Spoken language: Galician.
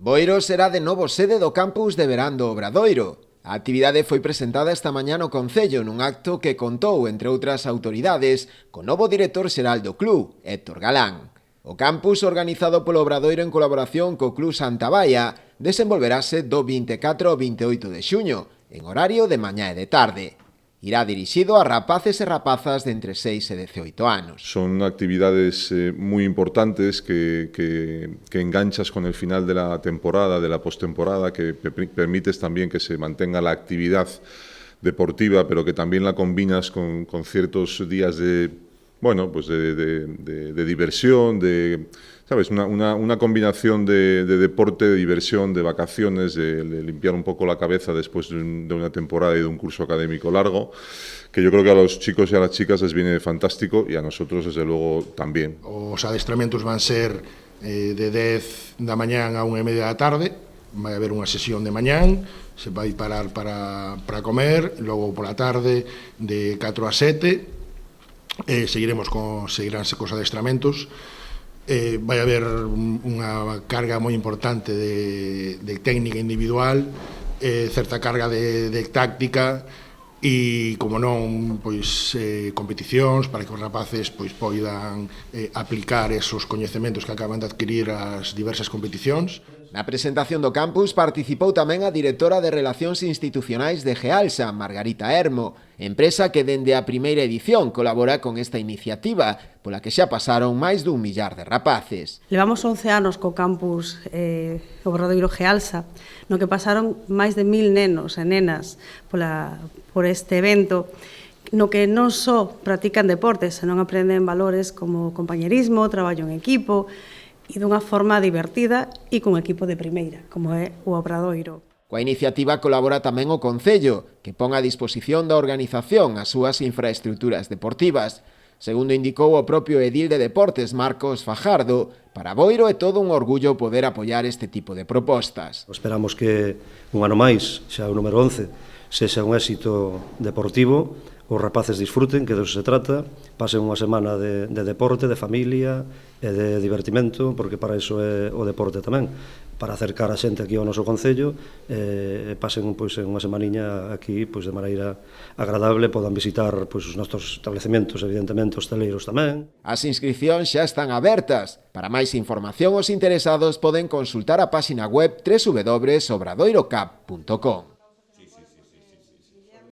Boiro será de novo sede do campus de verán do Obradoiro. A actividade foi presentada esta mañá no Concello nun acto que contou, entre outras autoridades, co novo director xeral do club, Héctor Galán. O campus, organizado polo Obradoiro en colaboración co Club Santa Baia, desenvolverase do 24 ao 28 de xuño, en horario de mañá e de tarde. Irá dirixido a rapaces e rapazas de entre 6 e 18 anos. Son actividades muy importantes que enganchas con el final de la temporada, de la postemporada, que permites también que se mantenga la actividad deportiva, pero que también la combinas con ciertos días de, bueno, pues de diversión, ¿sabes? Una combinación de deporte, de diversión, de vacaciones, de limpiar un poco la cabeza después de una temporada y de un curso académico largo, que yo creo que a los chicos y a las chicas les viene fantástico y a nosotros, desde luego, también. Os adestramentos van ser de 10 da mañán a 1:30 da tarde, vai haber unha sesión de mañán, se vai parar para comer, logo pola tarde de 4 a 7, seguiránse cos adestramentos. Vai haber unha carga moi importante de técnica individual, certa carga de táctica e, como non, pois competicións para que os rapaces pois poidan aplicar esos coñecementos que acaban de adquirir as diversas competicións. Na presentación do campus participou tamén a directora de Relacións Institucionais de Gealsa, Margarita Hermo, empresa que dende a primeira edición colabora con esta iniciativa, pola que xa pasaron máis dun millar de rapaces. Levamos 11 anos co campus Obradoiro Gealsa, no que pasaron máis de 1000 nenos e nenas por este evento, no que non só practican deportes, senón aprenden valores como compañerismo, traballo en equipo, e dunha forma divertida e cun equipo de primeira, como é o Obradoiro. Coa iniciativa colabora tamén o Concello, que pon a disposición da organización as súas infraestructuras deportivas. Segundo indicou o propio edil de Deportes, Marcos Fajardo, para Boiro é todo un orgullo poder apoiar este tipo de propostas. Esperamos que un ano máis, xa o número 11, sexa un éxito deportivo, os rapaces disfruten, que de eso se trata, pasen unha semana de deporte, de familia e de divertimento, porque para iso é o deporte tamén, para acercar a xente aquí ao noso concello, pasen pois unha semaniña aquí pois de maneira agradable, podan visitar pois os nosos establecementos, evidentemente hosteleiros tamén. As inscricións xa están abertas. Para máis información, os interesados poden consultar a páxina web www.obradoirocap.com.